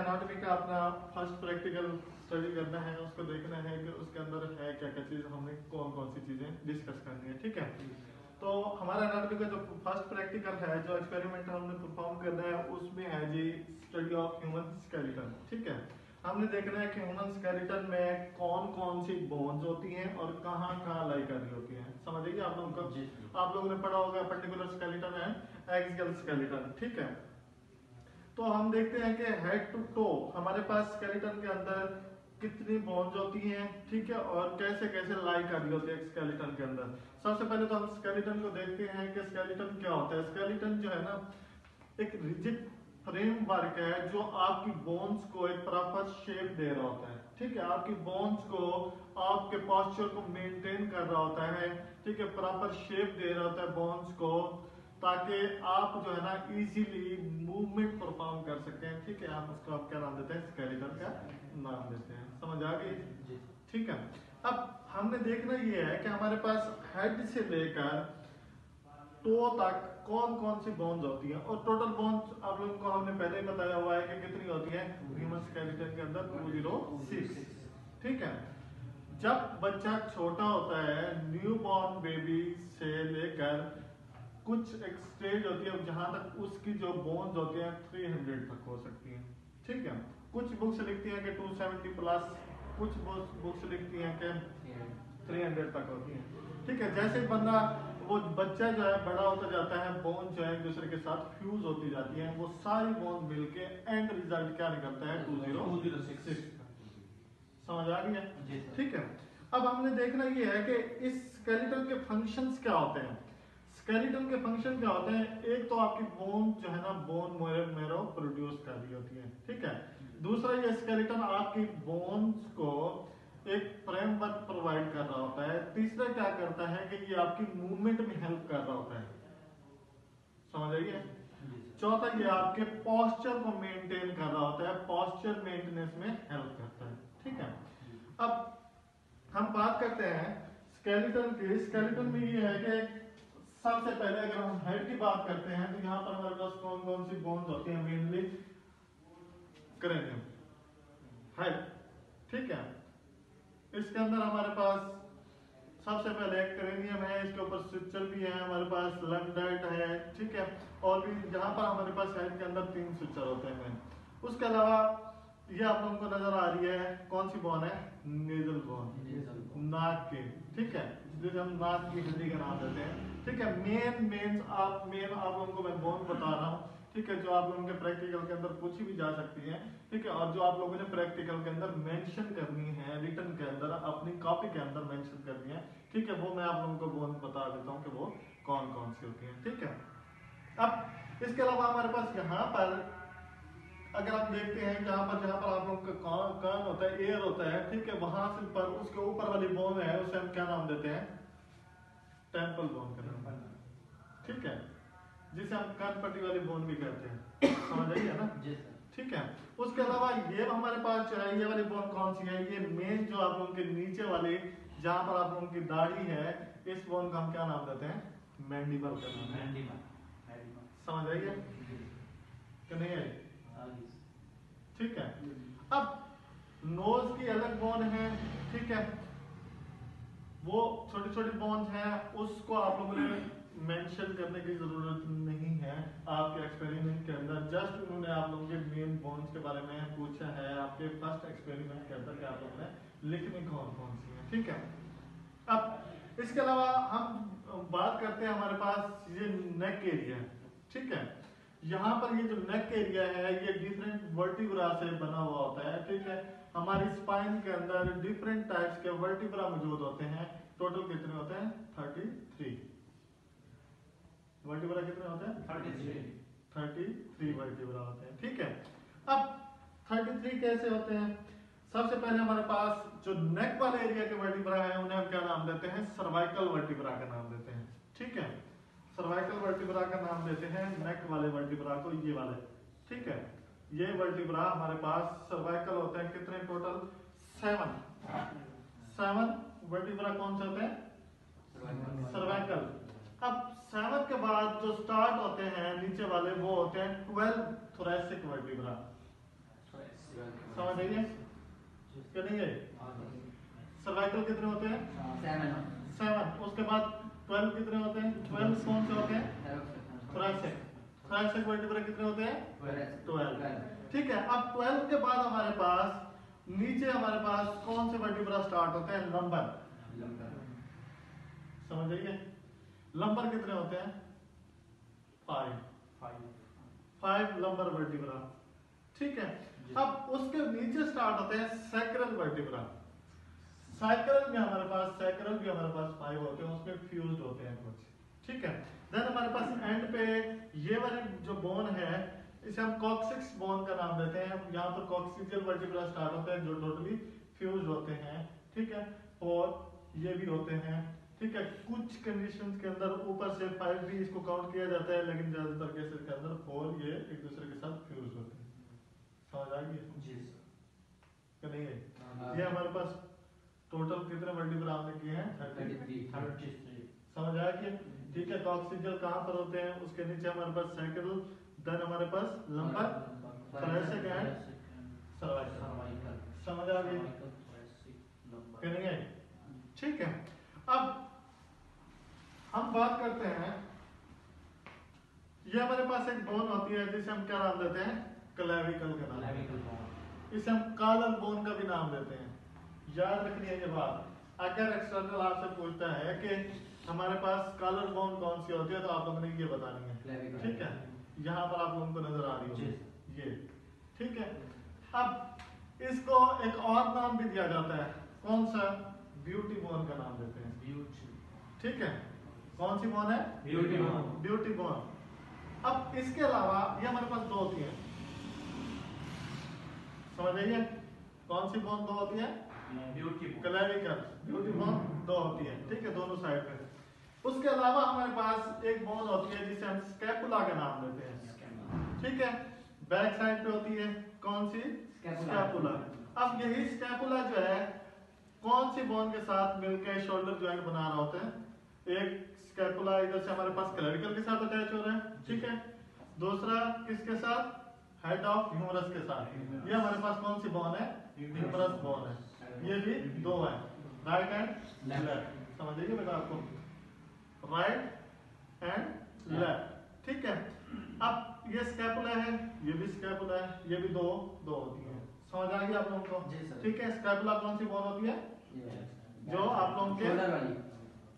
Anatomy का अपना first practical study करना है, उसको देखना है कि उसके अंदर है क्या क्या चीज, हमने कौन कौन सी चीजें डिस्कस करनी है। ठीक है, तो हमारा एनाटॉमी का जो फर्स्ट प्रैक्टिकल है, जो एक्सपेरिमेंट हमने परफॉर्म करना है, उसमें है जी स्टडी ऑफ ह्यूमन स्केलेटन। ठीक है, हमने देखना है कि ह्यूमन स्केलेटन में कौन कौन सी बोन्स होती हैं और कहाँ कहाँ लाई कर रही होती हैं। समझिए आप लोगों को, आप लोगों ने पढ़ा होगा particular skeleton and axial skeleton. ठीक है, तो हम देखते हैं कि हेड टू टो हमारे पास स्केलेटन के अंदर कितनी बोन्स होती हैं। ठीक है, और कैसे कैसे लाई कर रही होती है स्केलेटन के अंदर। सबसे पहले तो हम स्केलेटन को देखते हैं कि स्केलेटन क्या होता है। स्केलेटन जो है ना, एक रिजिड फ्रेमवर्क है जो आपकी बोन्स को एक प्रॉपर शेप दे रहा होता है। ठीक है, आपकी बोन्स को, आपके पोस्चर को मेंटेन कर रहा होता है। ठीक है, प्रॉपर शेप दे रहा होता है बोन्स को, ताकि आप जो है ना इजीली मूवमेंट परफॉर्म कर सकते हैं। ठीक है, आप उसको आप क्या नाम देते हैं, स्केलेटन का नाम देते हैं। समझ आ गई? ठीक है, अब हमने देखना ये है कि हमारे पास हेड से लेकर टो तक कौन कौन सी बोन्स होती हैं, और टोटल बोन्स आप लोगों को हमने पहले ही बताया हुआ है कि कितनी होती है ह्यूमन स्केलेटन के अंदर, 206। ठीक है, जब बच्चा छोटा होता है, न्यू बॉर्न बेबी से लेकर कुछ एक स्टेज होती है जहां तक उसकी जो बोन्स होती हैं 300 तक हो सकती हैं। ठीक है, कुछ बुक्स लिखती हैं कि 270 प्लस, कुछ बुक्स लिखती हैं कि 300 तक होती हैं। ठीक है, जैसे बंदा, वो बच्चा जो है बड़ा होता जाता है, बोन जो है एक दूसरे के साथ फ्यूज होती जाती हैं, वो सारी बोन मिलके एंड रिजल्ट क्या निकलता है, 206। समझ आ रही है? ठीक है, अब हमने देखना ये है कि इस स्केलेटन के फंक्शंस क्या होते हैं। स्केलेटन के फंक्शन क्या होते हैं, एक तो आपकी बोन जो है ना, बोन मैरो प्रोड्यूस कर रही होती है। ठीक है, दूसरा ये स्केलेटन आपकी बोन्स को एक फ्रेमवर्क प्रोवाइड कर रहा होता है। तीसरा क्या करता है कि ये आपकी मूवमेंट में हेल्प कर रहा होता है। समझ आइए? चौथा, ये आपके पोस्चर को मेंटेन कर रहा होता है, पोस्चर मेंटेनेंस में हेल्प करता है। ठीक है, अब हम बात करते हैं स्केलेटन की। स्केलेटन में ये है कि सबसे पहले अगर हम हेड की बात करते हैं, तो यहाँ पर हमारे पास कौन कौन सी बोन्स होती हैं, मेनली क्रेनियम, हेड। ठीक है, इसके अंदर हमारे पास सबसे पहले क्रेनियम है, इसके ऊपर स्ट्रक्चर भी है, हमारे पास लंग डाइट है। ठीक है, और भी जहां पर हमारे पास हेड के अंदर 3 स्ट्रक्चर होते हैं। उसके अलावा ये आप लोगों को नजर आ रही है, कौन सी बोन है, नेजल बोन, नाक की। ठीक है, जिसे हम नाक की हड्डी का नाम देते हैं। ठीक है, मेन आप लोगों को मैं बोन बता रहा हूँ। ठीक है, जो आप लोगों के प्रैक्टिकल के अंदर पूछी भी जा सकती है। ठीक है, और जो आप लोगों ने प्रैक्टिकल के अंदर मेंशन करनी है, रिटन के अंदर अपनी कॉपी के अंदर मेंशन करनी है। ठीक है, वो मैं आप लोगों को बोन बता देता हूँ कि वो कौन कौन सी होती है। ठीक है, अब इसके अलावा हमारे पास यहाँ पर अगर आप देखते हैं, जहाँ पर आप लोगों का कान होता है, एयर होता है। ठीक है, वहां से पर उसके ऊपर वाली बोन है, उसे हम क्या नाम देते हैं, टेम्पल बोन का नाम। ठीक है, जिसे हम कानपट्टी वाली बोन भी कहते हैं। समझ आइए ना? ठीक है, उसके अलावा ये हमारे पास जो है, ये वाली बोन कौन सी है, ये मेन जो आप लोगों के नीचे वाली, जहां पर आप लोगों की दाढ़ी है, इस बोन का हम क्या नाम देते हैं, मैंडिबल का नाम है। समझ आइए कि नहीं आई? ठीक है, अब नोज की अलग बोन है। ठीक है, वो छोटी छोटी बोन्स हैं, उसको आप लोगों ने मेंशन करने की जरूरत नहीं है आपके एक्सपेरिमेंट के अंदर। जस्ट उन्होंने आप लोगों के मेन बोन्स के बारे में पूछा है आपके फर्स्ट एक्सपेरिमेंट के अंदर कि आप लोगों ने लिखनी कौन कौन सी है। ठीक है, अब इसके अलावा हम बात करते हैं, हमारे पास ये नेक एरिया है। ठीक है, यहाँ पर ये जो नेक एरिया है, ये डिफरेंट वर्टिब्रा से बना हुआ होता है। ठीक है, हमारी स्पाइन के अंदर डिफरेंट टाइप्स के वर्टिब्रा मौजूद होते हैं। टोटल कितने होते हैं, 33 वर्टिब्रा। कितने होते हैं, 33 वर्टिब्रा होते हैं। ठीक है, अब 33 कैसे होते हैं। सबसे पहले हमारे पास जो नेक वाले एरिया के वर्टिब्रा है, उन्हें हम क्या नाम देते हैं, सर्वाइकल वर्टिब्रा का नाम देते हैं। ठीक है, सर्वाइकल वर्टिब्रा का नाम देते हैं नेक वाले वर्टिब्रा को, ये वाले। ठीक है, ये वर्टिब्रा हमारे पास सर्वाइकल होते हैं। कितने टोटल, 7 वर्टिब्रा कौन से होते हैं, सर्वाइकल। अब 7 के बाद जो स्टार्ट होते हैं नीचे वाले, वो होते हैं 12 थोरैसिक वर्टिब्रा। समझ आइए क्या नहीं है? सर्वाइकल कितने होते हैं? 7। उसके बाद 12 कितने होते हैं? 12 कौन से होते हैं? थोरैसिक। थोरैसिक वर्टिब्रा कितने होते हैं? 12। ठीक है, अब 12 के बाद हमारे पास नीचे हमारे पास कौन से वर्टिब्रा स्टार्ट होते हैं? लंबर। समझ आइए? लंबर कितने होते हैं? 5 लंबर वर्टिब्रा। ठीक है, अब उसके नीचे स्टार्ट होते हैं सैक्रल वर्टिब्रा। सैक्रल में हमारे पास 5 होते हैं, उसमें फ्यूज्ड होते हैं कुछ। ठीक है, देन हमारे पास एंड पे ये वाली जो बोन है इसे हम कॉक्सिक्स बोन का नाम देते हैं। यहाँ पर कॉक्सिजियल वर्टिब्रा स्टार्ट होते हैं जो टोटली फ्यूज्ड होते हैं। ठीक है, और ये भी होते हैं। ठीक है, कुछ कंडीशंस के अंदर ऊपर से 5 भी इसको काउंट किया जाता है, लेकिन ज्यादातर केसेस के अंदर 4 ये एक दूसरे के साथ फ्यूज होते हैं। समझ आ गई? जी सर। नहीं है? ये हमारे पास टोटल कितने वर्टिब्रा हमने किए हैं? 33। समझ आ गया? ठीक है, कॉक्सिजियल कहाँ पर होते हैं? उसके नीचे हमारे पास सैक्रल, देन हमारे पास लंबर, थोरैसिक एंड सर्वाइकल। समझ आ गई? नहीं है? ठीक है, अब हम बात करते हैं, ये हमारे पास एक बोन होती है जिसे हम क्या नाम देते हैं? क्लेविकल का नाम। इसे हम कॉलर बोन का भी नाम देते हैं। याद रखनी है ये बात। अगर एक्सटर्नल आपसे पूछता है कि हमारे पास कॉलर बोन कौन सी होती है, तो आप लोगों ने ये बतानी है। ठीक है, यहाँ पर आप लोगों को नजर आ रही होगी ये। ठीक है, अब इसको एक और नाम भी दिया जाता है। कौन सा? ब्यूटी बोन का नाम देते हैं। ठीक है, कौन सी बोन है? Beauty bone. अब इसके अलावा ये हमारे पास 2 होती है। समझ आइए? कौन सी बोन 2 होती है? क्लेविकल। ब्यूटी बोन 2 होती है। ठीक है, दोनों साइड पे। उसके अलावा हमारे पास एक बोन होती है जिसे हम स्कैपुला का नाम देते हैं। ठीक है, बैक साइड पे होती है। कौन सी? स्कैपुला। अब यही स्कैपुला जो है कौन सी बोन के साथ मिलकर शोल्डर जॉइंट बना रहा होता है? एक स्कैपुला इधर से हमारे पास क्लेविकल के साथ अटैच हो रहा है। ठीक है, दूसरा किसके साथ? हेड ऑफ ह्यूमरस के साथ। ये हमारे पास कौन सी बोन है? ह्यूमरस बोन है। ये भी 2 है, राइट एंड लेफ्ट। समझ लीजिए बेटा आपको, राइट एंड लेफ्ट। ठीक है, अब ये स्कैपुला है, ये भी स्कैपुला है, ये भी 2 होती है। समझ आ गई आप लोगों को? ठीक है, स्कैपुला कौन सी बोन होती है? जो आप लोगों के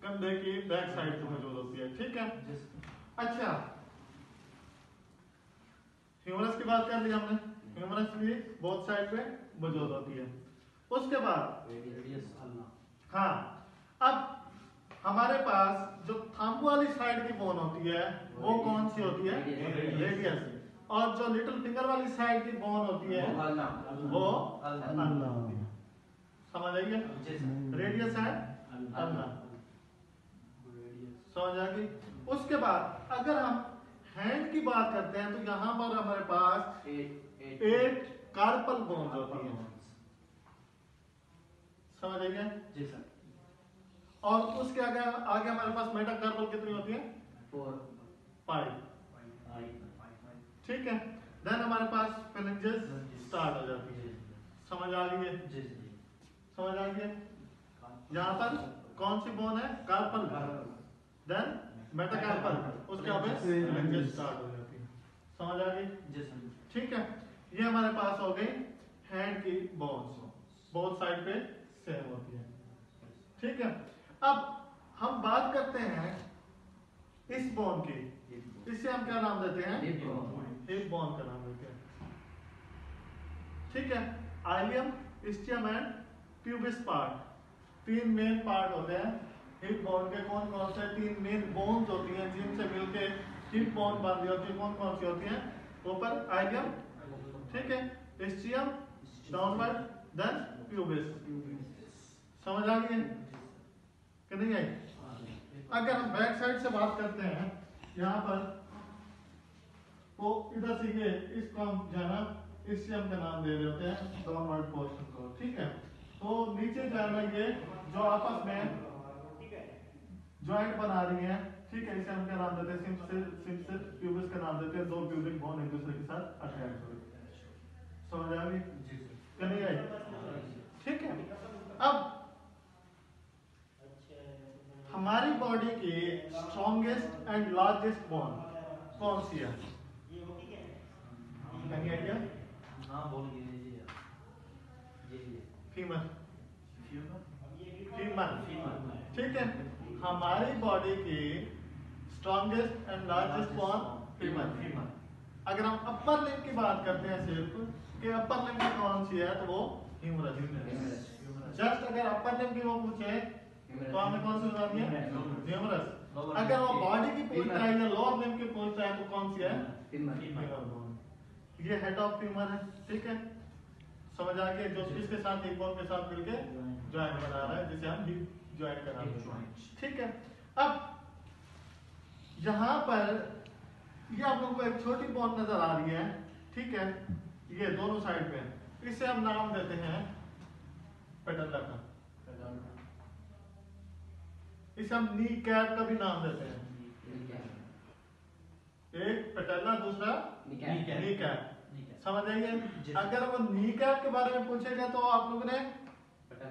कंधे की बैक साइड पे मौजूद होती है। ठीक है, अच्छा, ह्यूमरस की बात कर ली हमने। ह्यूमरस भी बोथ साइड पे मौजूद होती है। उसके बाद हाँ, अब हमारे पास जो थंब वाली साइड की बोन होती है वो कौन सी होती है? रेडियस। और जो लिटिल फिंगर वाली साइड की बोन होती है वो अल्ना होती है। समझ आइए? रेडियस है अल्ना। समझ आ गई? उसके बाद अगर हम हैंड की बात करते हैं तो यहाँ पर हमारे पास 8 कार्पल बोन्स होती हैं। समझ आइए? जी सर। और उसके आगे हमारे पास मेटाकार्पल कितनी होती है? 5। ठीक है, देन हमारे पास फेलेंजेस स्टार्ट हो जाती है। समझ आ गई है? समझ आ गई है? यहाँ पर कौन सी बोन है? कार्पल, देन मेटाकार्पल, उसके आगे फेलेंजेस स्टार्ट हो जाती है। समझ आ गई? ठीक है, ये हमारे पास हो गई हैंड की बोन्स, बोथ साइड पे सेम होती है। ठीक है, अब हम बात करते हैं इस बोन की, इसे हम क्या नाम देते हैं? हिप बोन का नाम देते हैं। ठीक है, ileum, ischium and pubis part, 3 main part होते हैं हिप बोन के। कौन कौन से 3 मेन बोन्स होती हैं जिनसे मिलके हिप बोन बन रही होती है? कौन कौन सी होती हैं? ऊपर आइलियम, ठीक है, इस्टियम डाउनवर्ड, देन प्यूबिस। समझ आ गई कि नहीं आई? अगर हम बैक साइड से बात करते हैं, यहाँ पर तो इधर से ये इसको हम जाना इस्टियम का नाम दे रहे होते हैं डाउनवर्ड पोर्शन को। ठीक है, तो नीचे जाना ये जो आपस में जॉइंट बना रही है। ठीक है, इसे हम क्या नाम देते हैं? सिम्पसिस प्यूबिस का नाम देते हैं। 2 प्यूबिक बोन एक दूसरे के साथ अटैच हो। समझ आ गई? क्या नहीं आई? ठीक है। अब हमारी बॉडी की स्ट्रॉन्गेस्ट एंड लार्जेस्ट बोन कौन सी है? कहीं आइडिया? हाँ बोलिए फीमर। फीमर, ठीक है। हमारी बॉडी की strongest and largest bone femur. अगर हम अपर लिम्ब की बात करते हैं सिर्फ कि अपर लिम्ब की कौन सी है, तो वो ह्यूमरस। जस्ट अगर अपर लिम्ब की वो पूछे तो हमें कौन सी बतानी है? ह्यूमरस। अगर वो बॉडी की पूछता है या लोअर लिम्ब की पूछता है तो कौन सी है? Femur bone. ये हेड ऑफ फीमर है, ठीक है। समझ आ गया? जो इसके साथ एक बोन के साथ मिलके जॉइंट बना रहा है, जिसे हम हिप जॉइंट करा रहे हैं, ठीक है। अब यहाँ पर ये आप लोगों को एक छोटी बोन नजर आ रही है, ठीक है। ये दोनों साइड पे, इसे हम नाम देते हैं पेटल्ला का। इसे हम नी कैप का भी नाम देते हैं। एक पेटल्ला, दूसरा नी कैप। समझ आइए? अगर वो नी कैप के बारे में पूछेगा तो आप लोगों ने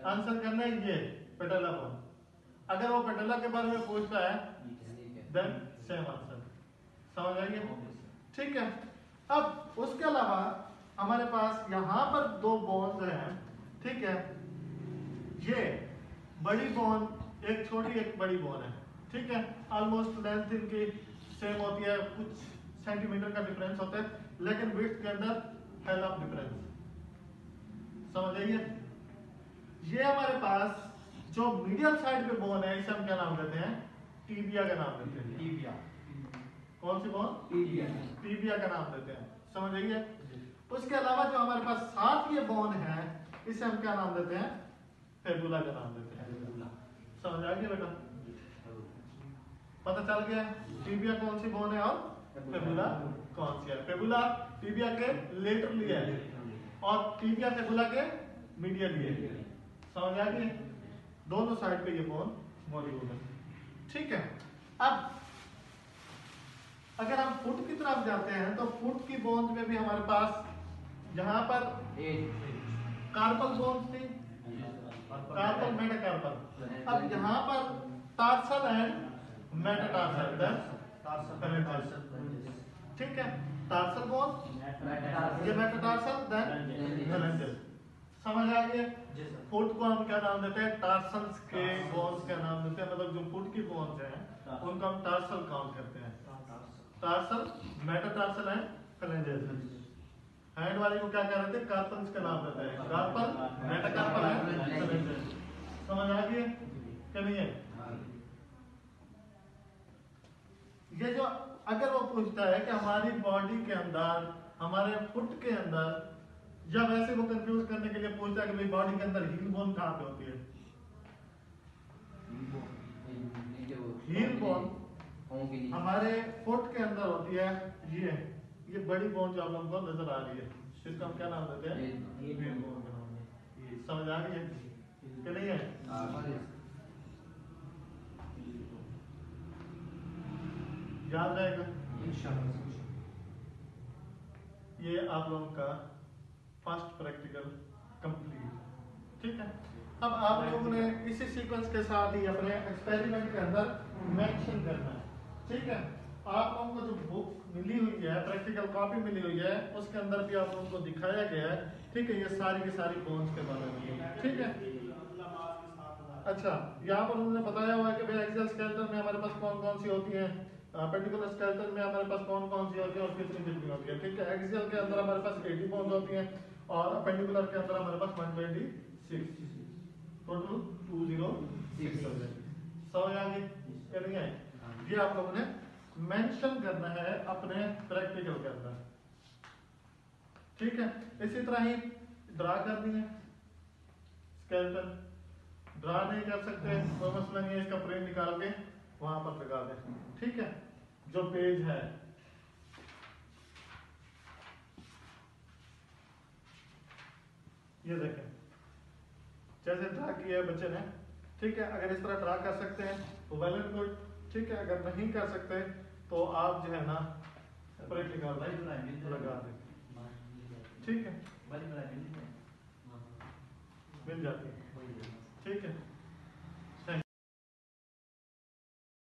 आंसर करना है ये पेटल्ला बोन। अगर वो पेटल्ला के बारे में पूछता है देन सेम आंसर। समझ आइए? ठीक है। अब उसके अलावा हमारे पास यहाँ पर दो बोन्स हैं, ठीक है। ये बड़ी बोन, एक छोटी एक बड़ी बोन है, ठीक है। ऑलमोस्ट लेंथ इनकी सेम होती है, कुछ सेंटीमीटर का डिफरेंस होता है, लेकिन विड्थ के अंदर हेल ऑफ डिफरेंस। समझ आइए? ये हमारे पास जो मीडियल साइड पे बोन है, इसे हम क्या नाम देते हैं? टीबिया का नाम देते हैं। टीबिया। कौन सी बोन? टीबिया का नाम देते हैं। समझ आइए? उसके अलावा जो हमारे पास साथ ये बोन है, इसे हम क्या नाम देते हैं? फेबुला का नाम देते हैं। समझ आ गया बेटा? पता चल गया टीबिया कौन सी बोन है और फेबुला कौन सी है। फेबुला टीबिया के लेटरली है और टीबिया फेबुला के मीडियली है। समझ आ गया? दोनों साइड पे ये बोन मौजूद है, ठीक है। अब अगर हम फुट की तरफ जाते हैं तो फुट की बोन्स में भी हमारे पास यहाँ पर कार्पल बोन्स थी, कार्पल मेटाकार्पल। अब यहाँ पर टार्सल एंड मेटाटार्सल, ठीक है। टार्सल बोन, ये मेटाटार्सल, देन फैलेंजल। समझ आ गया? फुट को हम क्या नाम देते हैं? टार्सल्स के बोन्स का नाम देते हैं। मतलब जो फुट की बोन्स हैं उनको हम टार्सल काउंट करते हैं। Tarsal, metatarsal and phalangeal. Hand वाले को क्या कह रहे थे? कार्पल्स का नाम देते हैं। Carpal, metacarpal and phalangeal. समझ आ गई क्या नहीं है? ये जो अगर वो पूछता है कि हमारी बॉडी के अंदर, हमारे फुट के अंदर, या वैसे वो कंफ्यूज करने के लिए पूछता है कि भाई बॉडी के अंदर हील बोन कहाँ पे होती है? हील बोन हमारे फुट के अंदर होती है। ये बड़ी बोन जो आप लोगों को नजर आ रही है, इसको हम क्या नाम देते हैं? हील बोन का नाम है। समझ आ गई है कि नहीं है? याद रहेगा ये आप लोगों का फर्स्ट प्रैक्टिकल कंप्लीट, ठीक है। अब आप लोगों ने इसी सीक्वेंस के साथ ही अपने एक्सपेरिमेंट के अंदर मेंशन करना है, ठीक है। आप लोगों को जो बुक मिली हुई है, प्रैक्टिकल कॉपी मिली हुई है, उसके अंदर भी आप लोगों को दिखाया गया है, ठीक है। ये सारी की सारी बोन्स के बारे में, ठीक है। अच्छा, यहाँ पर उन्होंने बताया हुआ है कि भाई एक्सियल स्केलेटन में हमारे पास कौन कौन सी होती है, पेडिकुलर स्केलेटन में हमारे पास कौन कौन सी होती है और कितनी कितनी होती है, ठीक है। एक्सियल के अंदर हमारे पास 80 बोन्स होती हैं और पेडिकुलर के अंदर हमारे पास 126, टोटल 206 हो जाए। समझ आ गई क्या नहीं है? ये आप लोगों ने मेंशन करना है अपने प्रैक्टिकल के अंदर, ठीक है। इसी तरह ही ड्रा करनी है स्केलेटन। ड्रा नहीं कर सकते तो मसला नहीं है, इसका प्रिंट निकाल के वहां पर लगा दें, ठीक है। जो पेज है ये देखें, जैसे ड्रा किया है बच्चे ने, ठीक है। अगर इस तरह ड्रा कर सकते हैं तो वेल एंड गुड, ठीक है। अगर नहीं कर सकते तो आप जो है ना प्रिंट निकाल लगा दें, ठीक है। मिल जाती है। ठीक है।